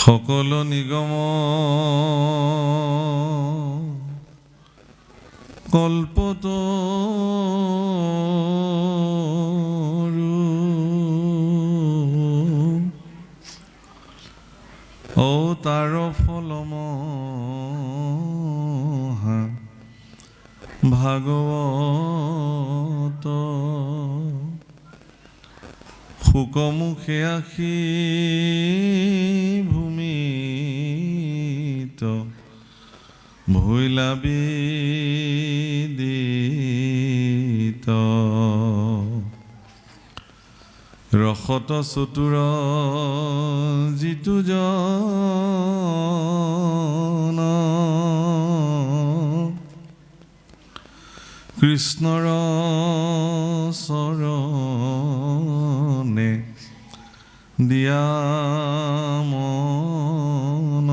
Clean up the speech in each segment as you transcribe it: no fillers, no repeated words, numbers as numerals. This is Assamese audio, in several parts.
সকলো নিগম কল্পতৰু অৱতাৰ ফলমহা ভাগৱত শুকমুখে আশী ভূমিত ভৈলা বিদিত ৰসত চতুৰ যিটো জন কৃষ্ণৰ চৰণে দিয়া মন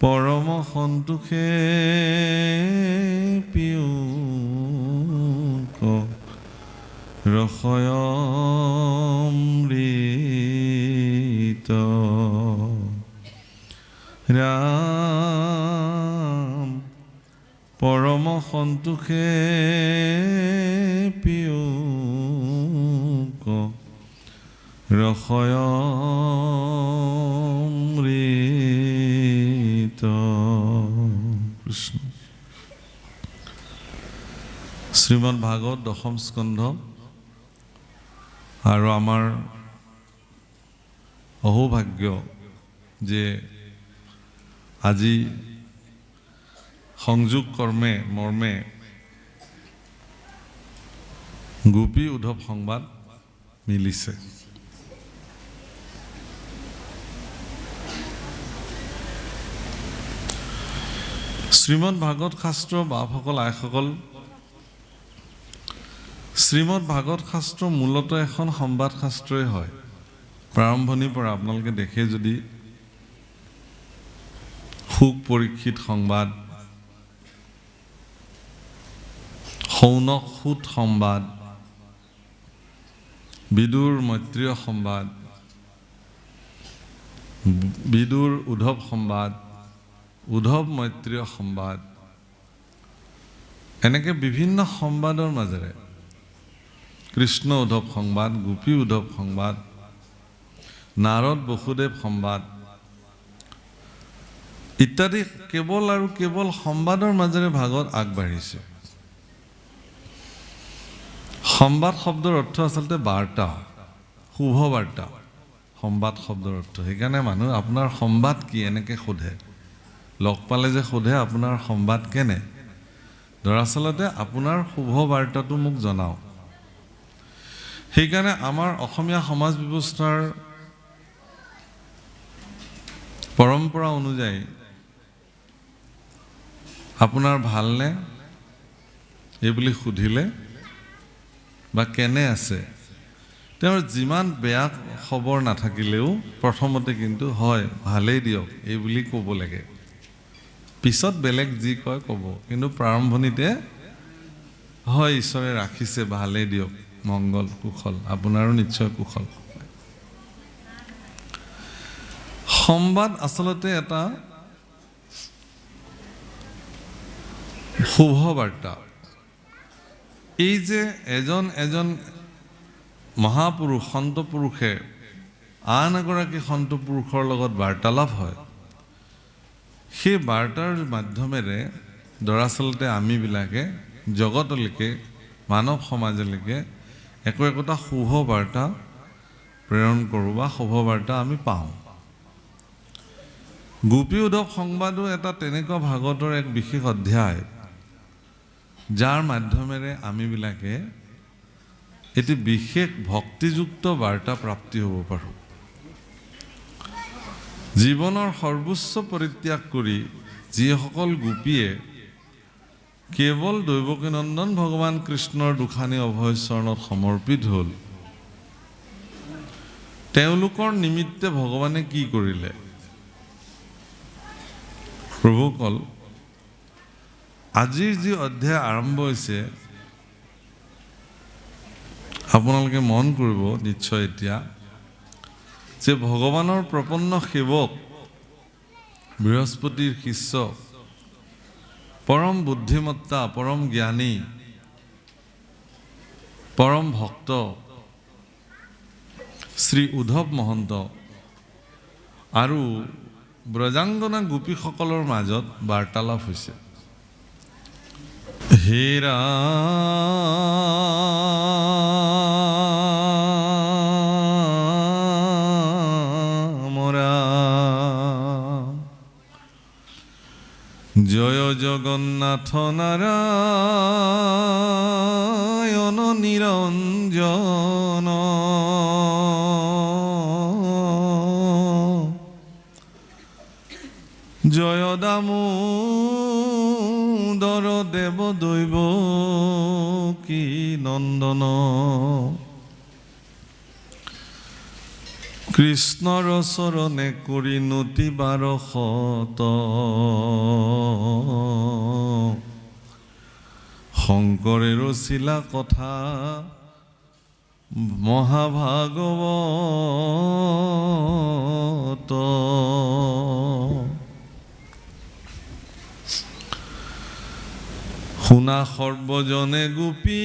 পৰম সন্তোষে পিয়ুক ৰসয়মৃত ৰাম পৰম সন্তোষে পিয়ুক ৰসয়মৃত। কৃষ্ণ। শ্ৰীমদ ভাগৱত দশম স্কন্ধ আৰু আমাৰ অহৌভাগ্য যে আজি সংযোগ কৰ্মে মৰ্মে গোপী উদ্ধৱ সংবাদ মিলিছে। শ্ৰীমদ ভাগৱত শাস্ত্ৰ বাপসকল আইসকল, শ্ৰীমদ ভাগৱত শাস্ত্ৰ মূলতঃ এখন সংবাদ শাস্ত্ৰই হয়। প্ৰাৰম্ভণিৰ পৰা আপোনালোকে দেখে যদি শুক পৰীক্ষিত সংবাদ, শৌনক সুত সংবাদ, বিদুৰ মৈত্ৰীয় সংবাদ, বিদুৰ উদ্ধৱ সংবাদ, উদ্ধৱ মৈত্ৰীয় সংবাদ, এনেকৈ বিভিন্ন সংবাদৰ মাজেৰে কৃষ্ণ উদ্ধৱ সংবাদ, গোপী উদ্ধৱ সংবাদ, নাৰদ বসুদেৱ সংবাদ ইত্যাদি কেৱল আৰু কেৱল সংবাদৰ মাজেৰে ভাগৱত আগবাঢ়িছে। সংবাদ শব্দৰ অৰ্থ আচলতে বাৰ্তা, শুভ বাৰ্তা। সংবাদ শব্দৰ অৰ্থ সেইকাৰণে মানুহ আপোনাৰ সংবাদ কি এনেকৈ সোধে, লগ পালে যে সোধে আপোনাৰ সংবাদ কেনে। দৰাচলতে আপোনাৰ শুভ বাৰ্তাটো মোক জনাওক। সেইকাৰণে আমাৰ অসমীয়া সমাজ ব্যৱস্থাৰ পৰম্পৰা অনুযায়ী আপোনাৰ ভালনে এইবুলি সুধিলে বা কেনে আছে, তেওঁৰ যিমান বেয়া খবৰ নাথাকিলেও প্ৰথমতে কিন্তু হয় ভালেই দিয়ক এইবুলি ক'ব লাগে। পিছত বেলেগ যি কয় ক'ব, কিন্তু প্ৰাৰম্ভণিতে হয় ঈশ্বৰে ৰাখিছে ভালেই দিয়ক, মংগল কুশল, আপোনাৰো নিশ্চয় কুশল। সংবাদ আচলতে এটা শুভ বাৰ্তা। এই যে এজন এজন মহাপুৰুষ সন্ত পুৰুষে আন এগৰাকী সন্ত পুৰুষৰ লগত বাৰ্তালাপ হয়, সেই বাৰ্তাৰ মাধ্যমেৰে দৰাচলতে আমিবিলাকে জগতলৈকে মানৱ সমাজলৈকে একোটা শুভ বাৰ্তা প্ৰেৰণ কৰোঁ বা শুভ বাৰ্তা আমি পাওঁ। গোপী উদ্ধৱ সংবাদো এটা তেনেকুৱা ভাগৱতৰ এক বিশেষ অধ্যায়, যাৰ মাধ্যমেৰে আমিবিলাকে এটি বিশেষ ভক্তিযুক্ত বাৰ্তা প্ৰাপ্তি হ'ব পাৰোঁ। জীৱনৰ সৰ্বোচ্চ পৰিত্যাগ কৰি যিসকল গোপীয়ে কেৱল দৈৱকীনন্দন ভগৱান কৃষ্ণৰ দুখানি অভয় চৰণত সমৰ্পিত হ'ল, তেওঁলোকৰ নিমিত্তে ভগৱানে কি কৰিলে? প্ৰভুসকল, আজিৰ যি অধ্যায় আৰম্ভ হৈছে আপোনালোকে মন কৰিব নিশ্চয়। এতিয়া যে ভগৱানৰ প্ৰপন্ন সেৱক, বৃহস্পতিৰ শিষ্য, পৰম বুদ্ধিমত্তা, পৰম জ্ঞানী, পৰম ভক্ত শ্ৰী উদ্ধৱ মহন্ত আৰু ব্ৰজাংগনা গোপীসকলৰ মাজত বাৰ্তালাপ হৈছে। হে ৰাম ৰাম, জয় জগন্নাথ নাৰায়ণ নিৰঞ্জন, জয় দামোদৰ দেৱ দৈৱ কি নন্দন, কৃষ্ণৰ চৰণে কৰি নতি 1200, শংকৰে ৰচিলা কথা মহাভাগৱত, শুনা সৰ্বজনে গোপী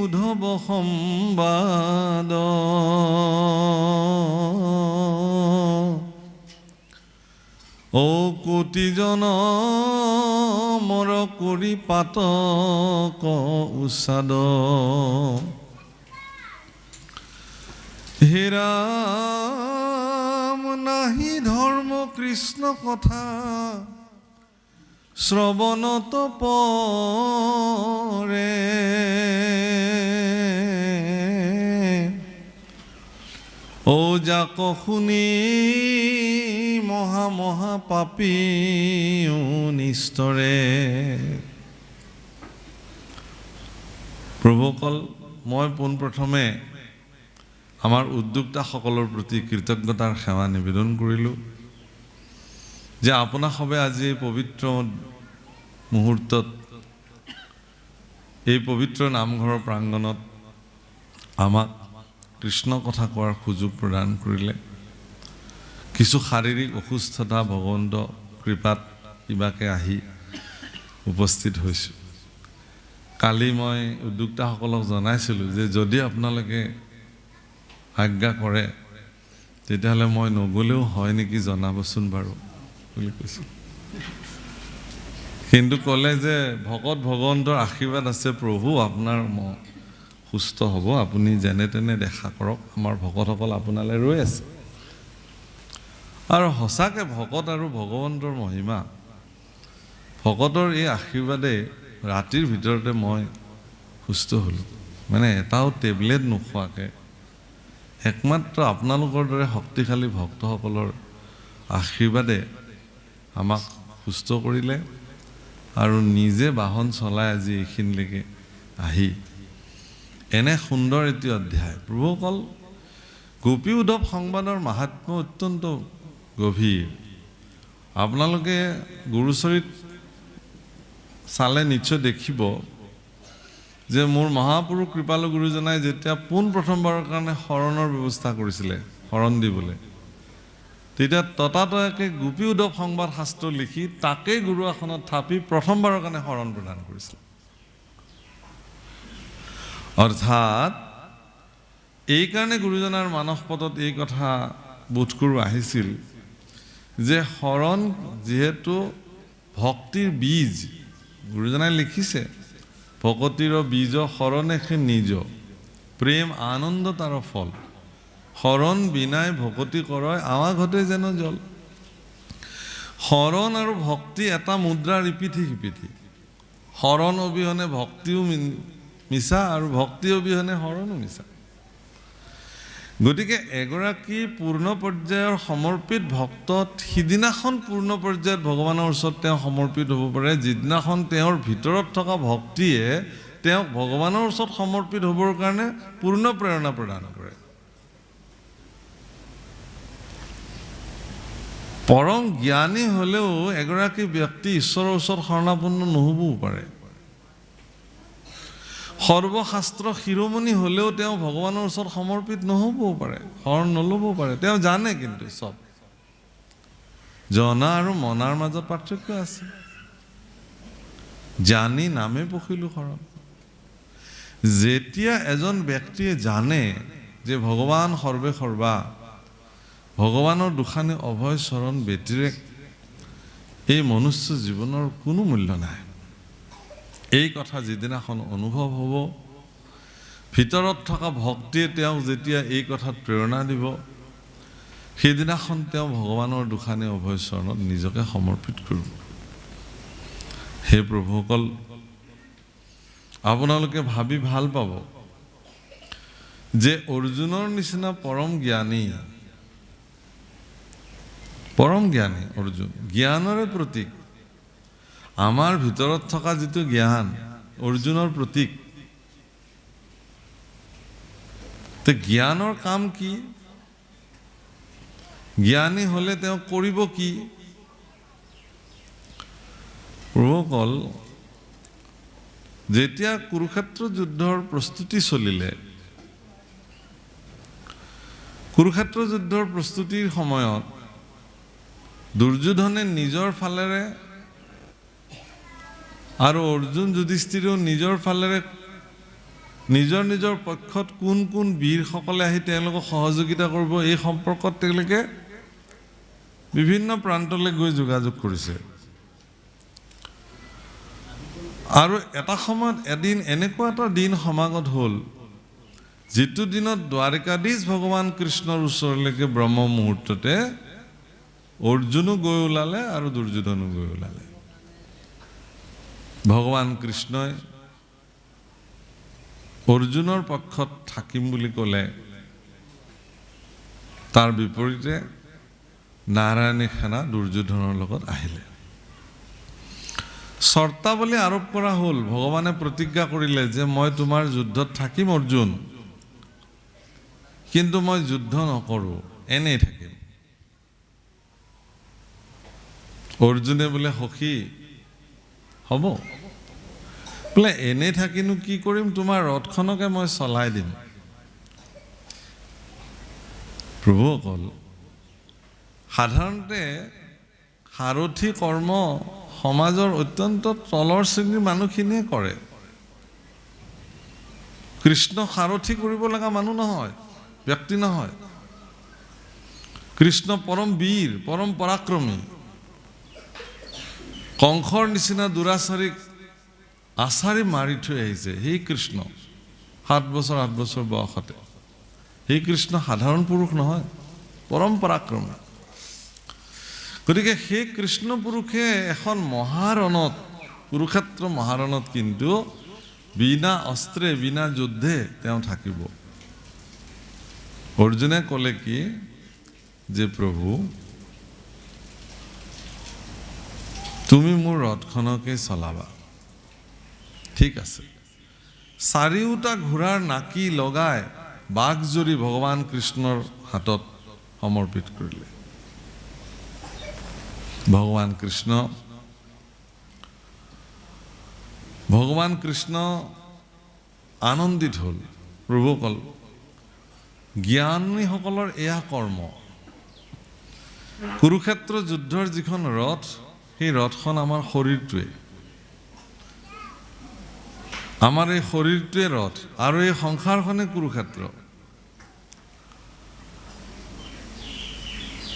উদ্ধৱ সম্বাদ, ঔ কোটিজন মৰ কৰি পাতক উচ্ছাদ, হে ৰাম নাহি ধৰ্ম কৃষ্ণ কথা, শ্ৰৱণত পৰে, ঔ যাক শুনি মহা পাপী নিস্তৰে। প্ৰভুসকল, মই পোনপ্ৰথমে আমাৰ উদ্যোক্তাসকলৰ প্ৰতি কৃতজ্ঞতাৰ সেৱা নিবেদন কৰিলোঁ যে আপোনাসৱে আজি এই পবিত্ৰ মুহূৰ্তত, এই পবিত্ৰ নামঘৰৰ প্ৰাংগণত আমাক কৃষ্ণ কথা কোৱাৰ সুযোগ প্ৰদান কৰিলে। কিছু শাৰীৰিক অসুস্থতা ভগৱন্ত কৃপাত কিবাকে আহি উপস্থিত হৈছোঁ। কালি মই উদ্যোক্তাসকলক জনাইছিলোঁ যে যদি আপোনালোকে আজ্ঞা কৰে তেতিয়াহ'লে মই নগ'লেও হয় নেকি জনাবচোন বাৰু বুলি কৈছোঁ। কিন্তু ক'লে যে ভকত ভগৱন্তৰ আশীৰ্বাদ আছে প্ৰভু, আপোনাৰ সুস্থ হ'ব, আপুনি যেনে তেনে দেখা কৰক, আমাৰ ভকতসকল আপোনালৈ ৰৈ আছে। আৰু সঁচাকৈ ভকত আৰু ভগৱন্তৰ মহিমা, ভকতৰ এই আশীৰ্বাদে ৰাতিৰ ভিতৰতে মই সুস্থ হ'লোঁ। মানে এটাও টেবলেট নোখোৱাকৈ একমাত্ৰ আপোনালোকৰ দৰে শক্তিশালী ভক্তসকলৰ আশীৰ্বাদে আমাক সুস্থ কৰিলে আৰু নিজে বাহন চলাই আজি এইখিনিলৈকে আহি এনে সুন্দৰ এটি অধ্যায়। প্ৰভুসকল, গোপী উদ্ধৱ সংবাদৰ মাহাত্ম্য অত্যন্ত গভীৰ। আপোনালোকে গুৰুচৰিত চালে নিশ্চয় দেখিব যে মোৰ মহাপুৰুষ কৃপালু গুৰুজনাই যেতিয়া পোনপ্ৰথমবাৰৰ কাৰণে শৰণৰ ব্যৱস্থা কৰিছিলে, শৰণ দিবলৈ, তেতিয়া ততাতয়াকৈ গোপী উদ্ধৱ সংবাদ শাস্ত্ৰ লিখি তাকেই গুৰু আসনত থাপি প্ৰথমবাৰৰ কাৰণে শৰণ প্ৰদান কৰিছিল। অৰ্থাৎ এইকাৰণে গুৰুজনাৰ মানস পদত এই কথা বোধ কৰোঁ আহিছিল যে শৰণ যিহেতু ভক্তিৰ বীজ, গুৰুজনাই লিখিছে ভকতিৰ বীজ শৰণেষে নিজ, প্ৰেম আনন্দ তাৰ ফল, শৰণ বিনাই ভকতি কৰয় আমাৰ ঘটে যেন জল। শৰণ আৰু ভক্তি এটা মুদ্ৰাৰ ইপিঠি সিপিঠি। শৰণ অবিহনে ভক্তিও মিছা আৰু ভক্তি অবিহনে শৰণো মিছা। গতিকে এগৰাকী পূৰ্ণ পৰ্যায়ৰ সমৰ্পিত ভক্ত সিদিনাখন পূৰ্ণ পৰ্যায়ত ভগৱানৰ ওচৰত তেওঁ সমৰ্পিত হ'ব পাৰে যিদিনাখন তেওঁৰ ভিতৰত থকা ভক্তিয়ে তেওঁক ভগৱানৰ ওচৰত সমৰ্পিত হ'বৰ কাৰণে পূৰ্ণ প্ৰেৰণা প্ৰদান কৰে। পৰম জ্ঞানী হ'লেও এগৰাকী ব্যক্তি ঈশ্বৰৰ ওচৰত শৰণাপন্ন নহ'বও পাৰে। সৰ্বশাস্ত্ৰ শিৰোমণি হ'লেও তেওঁ ভগৱানৰ ওচৰত সমৰ্পিত নহ'বও পাৰে, শৰণ নল'বও পাৰে। তেওঁ জানে কিন্তু চব। জনা আৰু মনাৰ মাজত পাৰ্থক্য আছে। জানি নামে পখিলো শৰণ। যেতিয়া এজন ব্যক্তিয়ে জানে যে ভগৱান সৰ্বে সৰ্বা, ভগৱানৰ দুখানি অভয় চৰণ ব্যতিৰেক এই মনুষ্য জীৱনৰ কোনো মূল্য নাই, এই কথা যিদিনাখন অনুভৱ হ'ব, ভিতৰত থকা ভক্তিয়ে তেওঁক যেতিয়া এই কথাত প্ৰেৰণা দিব, সেইদিনাখন তেওঁ ভগৱানৰ দুখানি অভয় চৰণত নিজকে সমৰ্পিত কৰিব। হে প্ৰভুসকল, আপোনালোকে ভাবি ভাল পাব যে অৰ্জুনৰ নিচিনা পৰম জ্ঞানী অৰ্জুন, জ্ঞানৰে প্ৰতীক। আমাৰ ভিতৰত থকা যিটো জ্ঞান অৰ্জুনৰ প্ৰতীক। জ্ঞানৰ কাম কি? জ্ঞানী হলে তেওঁ কৰিব কি? প্ৰভুসকল, যেতিয়া কুৰুক্ষেত্ৰ যুদ্ধৰ প্ৰস্তুতি চলিলে, কুৰুক্ষেত্ৰ যুদ্ধৰ প্ৰস্তুতিৰ সময়ত দুৰ্যোধনে নিজৰ ফালেৰে আৰু অৰ্জুন যুধিষ্ঠিৰেও নিজৰ ফালেৰে নিজৰ নিজৰ পক্ষত কোন কোন বীৰসকলে আহি তেওঁলোকক সহযোগিতা কৰিব, এই সম্পৰ্কত তেওঁলোকে বিভিন্ন প্ৰান্তলৈ গৈ যোগাযোগ কৰিছে। আৰু এটা সময়ত এদিন এনেকুৱা এটা দিন সমাগত হ'ল, যিটো দিনত দ্বাৰকাধীশ ভগৱান কৃষ্ণৰ ওচৰলৈকে ব্ৰহ্ম মুহূৰ্ততে অৰ্জুনো গৈ ওলালে আৰু দুৰ্যোধনো গৈ ওলালে। ভগৱান কৃষ্ণই অৰ্জুনৰ পক্ষত থাকিম বুলি ক'লে, তাৰ বিপৰীতে নাৰায়ণী সেনা দুৰ্যোধনৰ লগত আহিলে। চৰ্তাৱলী আৰোপ কৰা হ'ল। ভগৱানে প্ৰতিজ্ঞা কৰিলে যে মই তোমাৰ যুদ্ধত থাকিম অৰ্জুন, কিন্তু মই যুদ্ধ নকৰোঁ, এনেই থাকিম। অৰ্জুনে বোলে সখী হ'ব, বোলে এনেই থাকিনো কি কৰিম, তোমাৰ ৰথখনকে মই চলাই দিম। প্ৰভুসকল, সাধাৰণতে সাৰথি কৰ্ম সমাজৰ অত্যন্ত তলৰ শ্ৰেণীৰ মানুহখিনিয়ে কৰে। কৃষ্ণ সাৰথি কৰিব লগা মানুহ নহয়, ব্যক্তি নহয়। কৃষ্ণ পৰম বীৰ, পৰম পৰাক্ৰমী। কংসৰ নিচিনা দুৰাচাৰীক আচাৰি মাৰি থৈ আহিছে সেই কৃষ্ণ, 7 বছৰ 8 বছৰ বয়সতে। সেই কৃষ্ণ সাধাৰণ পুৰুষ নহয়, পৰম পৰাক্ৰমী। গতিকে সেই কৃষ্ণ পুৰুষে এখন মহাৰণত, কুৰুক্ষেত্ৰ মহাৰণত কিন্তু বিনা অস্ত্ৰে বিনা যুদ্ধে তেওঁ থাকিব। অৰ্জুনে ক'লে কি যে প্ৰভু, তুমি মোৰ ৰথখনকে চলাবা। ঠিক আছে। 4টা ঘোঁৰাৰ নাকি লগাই বাঘজৰী ভগৱান কৃষ্ণৰ হাতত সমৰ্পিত কৰিলে। ভগৱান কৃষ্ণ আনন্দিত হ'ল। প্ৰভুসকল, জ্ঞানীসকলৰ এয়া কৰ্ম। কুৰুক্ষেত্ৰ যুদ্ধৰ যিখন ৰথ, সেই ৰথখন আমাৰ শৰীৰটোৱে, আমাৰ এই শৰীৰটোৱে ৰথ, আৰু এই সংসাৰখনে কুৰুক্ষেত্ৰ।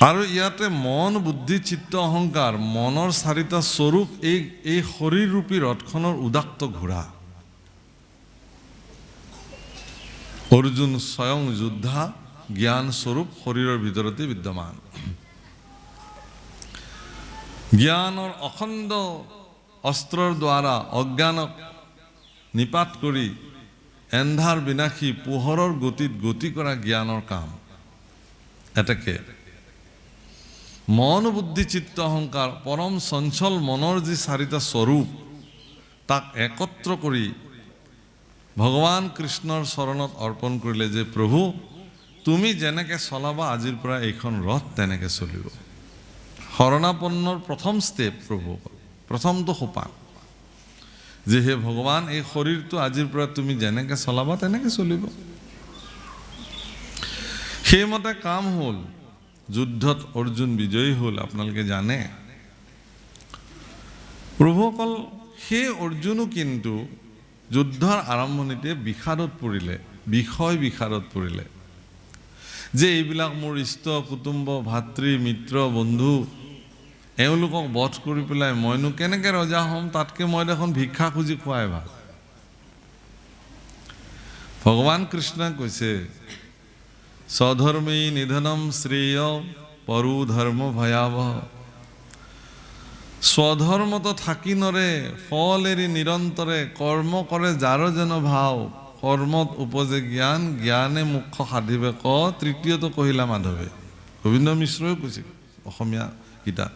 আৰু ইয়াতে মন, বুদ্ধি, চিত্ত, অহংকাৰ, মনৰ 4টা স্বৰূপ এই শৰীৰৰূপী ৰথখনৰ উদাত্ত ঘোঁৰা। অৰ্জুন স্বয়ং যোদ্ধা, জ্ঞান স্বৰূপ শৰীৰৰ ভিতৰতে বিদ্যমান। জ্ঞানৰ অখণ্ড অস্ত্ৰৰ দ্বাৰা অজ্ঞানক নিপাত কৰি এন্ধাৰ বিনাশী পোহৰৰ গতিত গতি কৰা জ্ঞানৰ কাম। এটাকে মন, বুদ্ধি, চিত্ত, অহংকাৰ, পৰম চঞ্চল মনৰ যি 4টা স্বৰূপ, তাক একত্ৰ কৰি ভগৱান কৃষ্ণৰ চৰণত অৰ্পণ কৰিলে যে প্ৰভু, তুমি যেনেকে চলাবা আজিৰ পৰা এইখন ৰথ তেনেকে চলিব। শৰণাপন্নৰ প্ৰথম ষ্টেপ প্ৰভু, প্ৰথমটো সোপান। যে হে ভগৱান এই শৰীৰটো আজিৰ পৰা তুমি যেনেকৈ চলাবা তেনেকৈ চলিব। সেইমতে কাম হ'ল, যুদ্ধত অৰ্জুন বিজয়ী হ'ল, আপোনালোকে জানে। প্ৰভুসকল, সেই অৰ্জুনো কিন্তু যুদ্ধৰ আৰম্ভণিতে বিষাদত পৰিলে, বিষাদত পৰিলে যে এইবিলাক মোৰ ইষ্ট কুটুম্ব ভাতৃ মিত্ৰ বন্ধু, এওঁলোকক বধ কৰি পেলাই মইনো কেনেকৈ ৰজা হ'ম, তাতকৈ মই দেখোন ভিক্ষা খুজি খোৱাই ভাল। ভগৱান কৃষ্ণই কৈছে, স্বধৰ্মী নিধনম শ্ৰেয় পৰো ধৰ্ম ভয়াৱহ। স্বধৰ্মত থাকি নৰে ফল এৰি নিৰন্তৰে, কৰ্ম কৰে যাৰ যেন ভাৱ, কৰ্মত উপজে জ্ঞান, জ্ঞানে মুখ্য সাধিবে ক, তৃতীয়টো কহিলা মাধৱে। গোবিন্দ মিশ্ৰই কৈছিল অসমীয়া গীতাত।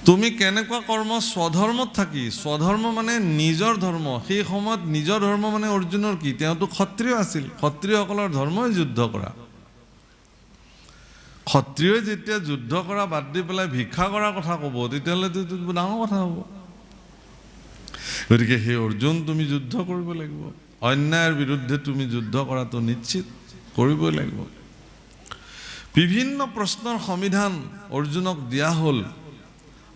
তুমি কেনেকুৱা কৰ্ম, স্বধৰ্মত থাকি, স্বধৰ্ম মানে নিজৰ ধৰ্ম। সেই সময়ত নিজৰ ধৰ্ম মানে অৰ্জুনৰ কি, তেওঁতো ক্ষত্ৰিয় আছিল, ক্ষত্ৰিয়সকলৰ ধৰ্মই যুদ্ধ কৰা। ক্ষত্ৰিয়ই যেতিয়া যুদ্ধ কৰা বাদ দি পেলাই ভিক্ষা কৰাৰ কথা ক'ব, তেতিয়াহ'লেতো ডাঙৰ কথা হ'ব। গতিকে সেই অৰ্জুন, তুমি যুদ্ধ কৰিব লাগিব, অন্যায়ৰ বিৰুদ্ধে তুমি যুদ্ধ কৰাটো নিশ্চিত কৰিবই লাগিব। বিভিন্ন প্ৰশ্নৰ সমাধান অৰ্জুনক দিয়া হ'ল,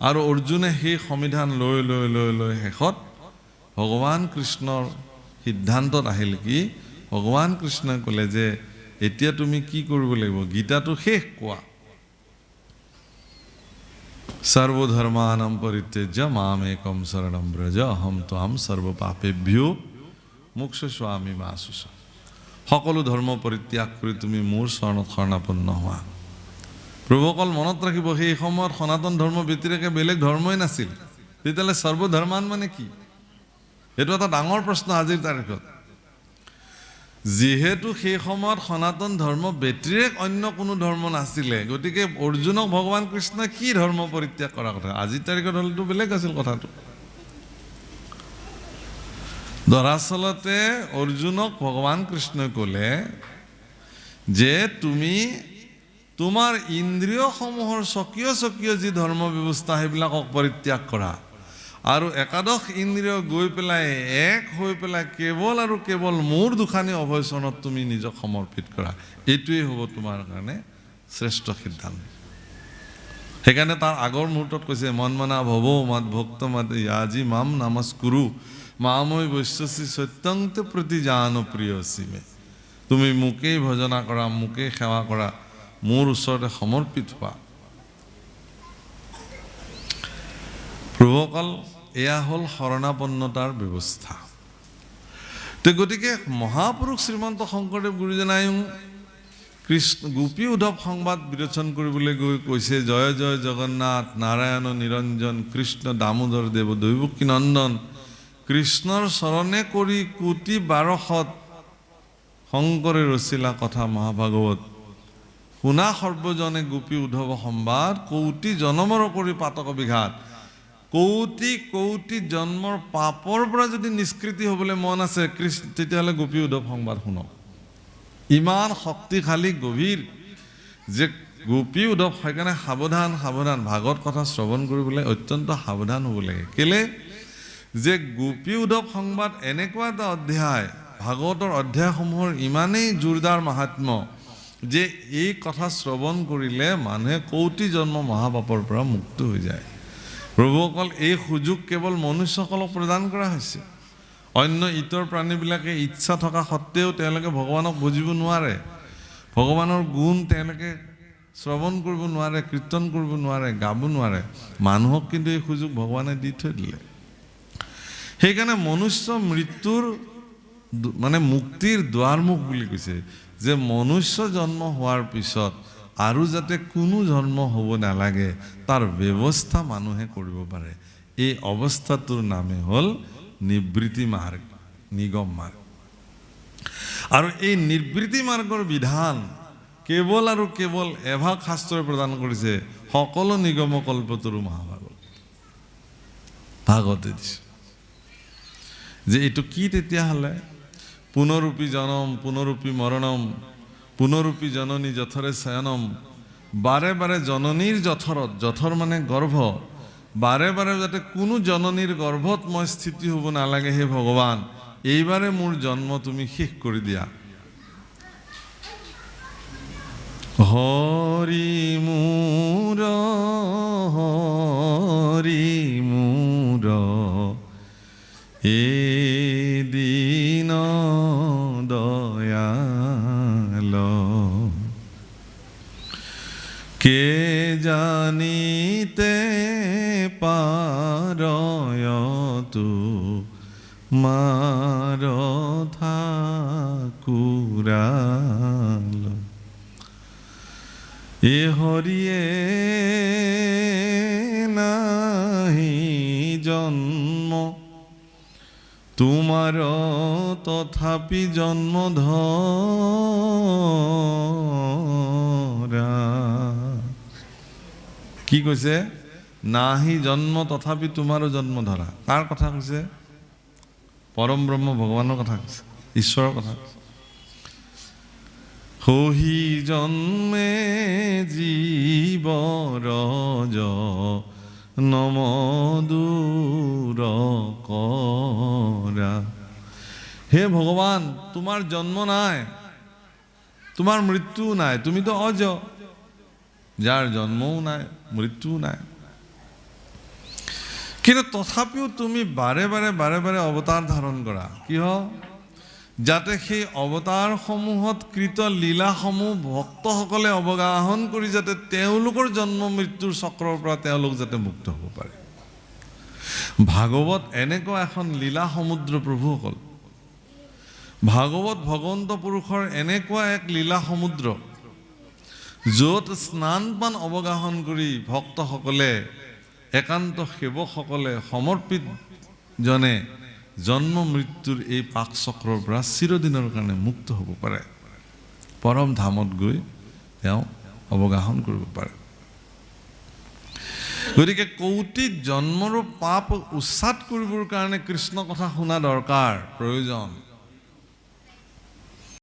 আৰু অৰ্জুনে সেই সমাধান লৈ লৈ লৈ লৈ শেষত ভগৱান কৃষ্ণৰ সিদ্ধান্তত আহিল কি, ভগৱান কৃষ্ণই ক'লে যে এতিয়া তুমি কি কৰিব লাগিব, গীতাটো শেষ কোৱা, সৰ্বধৰ্মানাম পৰিত্যজ্য মাম একম শৰণম ব্ৰজ অহম ত্বাম সৰ্ব পাপেভ্যো মোক্ষয়িষ্যামি মা শুচা। সকলো ধৰ্ম পৰিত্যাগ কৰি তুমি মোৰ চৰণত শৰণাপন্ন হোৱা। প্ৰভুসকল, মনত ৰাখিব, সেই সময়ত সনাতন ধৰ্ম ব্যতিৰেকে বেলেগ ধৰ্মই নাছিল। তেতিয়াহ'লে সৰ্বধৰ্মান মানে কি? এইটো এটা ডাঙৰ প্ৰশ্ন আজিৰ তাৰিখত। যিহেতু সেই সময়ত সনাতন ধৰ্ম ব্যতিৰেক অন্য কোনো ধৰ্ম নাছিলে, গতিকে অৰ্জুনক ভগৱান কৃষ্ণই কি ধৰ্ম পৰিত্যাগ কৰাৰ কথা? আজিৰ তাৰিখত হ'লেতো বেলেগ আছিল কথাটো। দৰাচলতে অৰ্জুনক ভগৱান কৃষ্ণই ক'লে যে তুমি তোমাৰ ইন্দ্ৰিয়সমূহৰ স্বকীয় স্বকীয় যি ধৰ্ম ব্যৱস্থা সেইবিলাকক পৰিত্যাগ কৰা, আৰু একাদশ ইন্দ্ৰিয় গৈ পেলাই এক হৈ পেলাই কেৱল আৰু কেৱল মোৰ দুখানি অভয়চৰণত তুমি নিজক সমৰ্পিত কৰা। এইটোৱেই হ'ব তোমাৰ কাৰণে শ্ৰেষ্ঠ সিদ্ধান্ত। সেইকাৰণে তাৰ আগৰ মুহূৰ্তত কৈছে, মন মনা ভৱ মাত ভক্ত মাত আজি মাম নমস্কুৰু মামৈ বৈশ্যসি সত্যংতে প্ৰতি জান প্ৰিয় সীমে। তুমি মোকেই ভজনা কৰা, মোকেই সেৱা কৰা, মোৰ ওচৰতে সমৰ্পিত হোৱা। প্ৰভুসকল, এয়া হ'ল শৰণাপন্নতাৰ ব্যৱস্থা। গতিকে মহাপুৰুষ শ্ৰীমন্ত শংকৰদেৱ গুৰুজনায়ো কৃষ্ণ গোপী উদ্ধৱ সংবাদ বিৰোচন কৰিবলৈ গৈ কৈছে, জয় জয় জগন্নাথ নাৰায়ণ নিৰঞ্জন কৃষ্ণ দামোদৰ দেৱ দৈৱকী নন্দন, কৃষ্ণৰ চৰণে কৰি কোটি বাৰশত শংকৰে ৰচিলা কথা মহাভাগৱত, শুনা সৰ্বজনে গোপী উদ্ধৱ সংবাদ, কৌটি জনমৰ কৰি পাতক বিঘাত। কৌটি কৌটি জন্মৰ পাপৰ পৰা যদি নিষ্কৃতি হ'বলৈ মন আছে তেতিয়াহ'লে গোপী উদ্ধৱ সংবাদ শুনক। ইমান শক্তিশালী গভীৰ যে গোপী উদ্ধৱ, সেইকাৰণে সাৱধান সাৱধান ভাগৱত কথা শ্ৰৱণ কৰিবলৈ অত্যন্ত সাৱধান হ'ব লাগে। কেলে যে গোপী উদ্ধৱ সংবাদ এনেকুৱা এটা অধ্যায়, ভাগৱতৰ অধ্যায়সমূহৰ ইমানেই জোৰদাৰ মাহাত্ম্য যে এই কথা শ্ৰৱণ কৰিলে মানুহে কৌটি জন্ম মহাপাপৰ পৰা মুক্ত হৈ যায়। প্ৰভুসকল, এই সুযোগ কেৱল মনুষ্যসকলক প্ৰদান কৰা হৈছে। অন্য ইতৰ প্ৰাণীবিলাকে ইচ্ছা থকা সত্ত্বেও তেওঁলোকে ভগৱানক বুজিব নোৱাৰে, ভগৱানৰ গুণ তেওঁলোকে শ্ৰৱণ কৰিব নোৱাৰে, কীৰ্তন কৰিব নোৱাৰে, গাব নোৱাৰে। মানুহক কিন্তু এই সুযোগ ভগৱানে দি থৈ দিলে। সেইকাৰণে মনুষ্য মৃত্যুৰ মানে মুক্তিৰ দুৱাৰমুখ বুলি কৈছে, যে মনুষ্য জন্ম হোৱাৰ পিছত আৰু যাতে কোনো জন্ম হ'ব নালাগে তাৰ ব্যৱস্থা মানুহে কৰিব পাৰে। এই অৱস্থাটোৰ নামে হ'ল নিবৃত্তি মাৰ্গ, নিগম মাৰ্গ। আৰু এই নিবৃত্তি মাৰ্গৰ বিধান কেৱল আৰু কেৱল এভাগ শাস্ত্ৰই প্ৰদান কৰিছে, সকলো নিগম কল্পতৰু মহাভাগৱত, ভাগৱতে দিছে। যে এইটো কি তেতিয়াহ'লে? পুনৰূপী জনম পুনৰূপী মৰণম পুনৰূপী জননী যথৰে শয়নম। বাৰে বাৰে জননীৰ যথৰত, যথৰ মানে গৰ্ভ, বাৰে বাৰে যাতে কোনো জননীৰ গৰ্ভত মই স্থিতি হ'ব নালাগে, হে ভগৱান, এইবাৰে মোৰ জন্ম তুমি শেষ কৰি দিয়া। হৰি মোৰ এদিন দয়াল, কে জানিতে পারয়তু মার ঠাকুরাল, এ হরিয়ে নাহি জন্ম তোমার তথাপি জন্ম ধরা। কি কৈছে? নাহি জন্ম তথাপি তোমাৰো জন্ম ধৰা। কাৰ কথা কৈছে? পৰম ব্ৰহ্ম ভগৱানৰ কথা কৈছে, ঈশ্বৰৰ কথা কৈছে। সহি জন্মে জীৱৰজ নম দূৰ কৰা। হে ভগৱান, তোমাৰ জন্ম নাই, তোমাৰ মৃত্যু নাই, তুমিতো অজ, যাৰ জন্মও নাই মৃত্যুও নাই। কিন্তু তথাপিও তুমি বাৰে বাৰে অৱতাৰ ধাৰণ কৰা। কিয়? যাতে সেই অৱতাৰসমূহত কৃত লীলাসমূহ ভক্তসকলে অৱগাহন কৰি যাতে তেওঁলোকৰ জন্ম মৃত্যুৰ চক্ৰৰ পৰা তেওঁলোক যাতে মুক্ত হ'ব পাৰে। ভাগৱত এনেকুৱা এখন লীলা সমুদ্ৰ প্ৰভুসকল। ভাগৱত ভগৱন্ত পুৰুষৰ এনেকুৱা এক লীলা সমুদ্ৰ, য'ত স্নান পান অৱগাহন কৰি ভক্তসকলে, একান্ত সেৱকসকলে, সমৰ্পিত জনে জন্ম মৃত্যুৰ এই পাক চক্ৰৰ পৰা চিৰদিনৰ কাৰণে মুক্ত হ'ব পাৰে, পৰম ধামত গৈ তেওঁ অৱগাহন কৰিব পাৰে। গতিকে কৌটিত জন্মৰো পাপ উচ্ছাদ কৰিবৰ কাৰণে কৃষ্ণ কথা শুনা দৰকাৰ, প্ৰয়োজন।